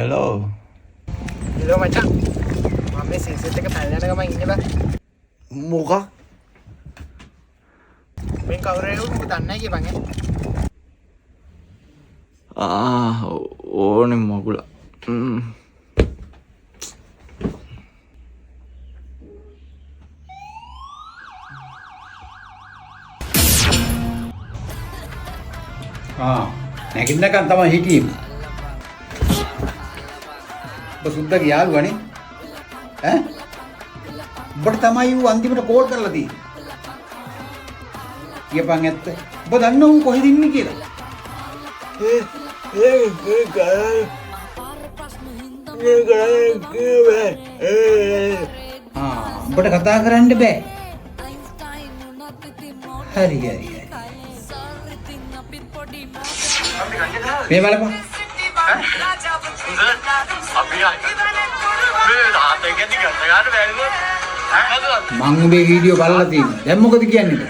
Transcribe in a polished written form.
Hello. Hello macam. Mami sisit එක පැනලා යන ගමන් ඉන්නේ බා. මොකක්? මෙන් කවුරු හරි උඹ දන්නේ නැහැ කියපන් ඕනේ මගුල. නැගින්නකන් තමයි හිටියේ. ඔබ සුද්දගේ යාළුවානේ. ඈ? ඔබට තමයි ඌ අන්තිමට කෝල් කරලා තියෙන්නේ. කියපන් ඇත්ත. ඔබ දන්නව ඌ කොහෙද ඉන්නේ කියලා? ඔබට කතා කරන්න බෑ. හරි. මේ බලපන්. මං උඹේ වීඩියෝ බලලා තියෙනවා. දැන් මොකද කියන්නේ?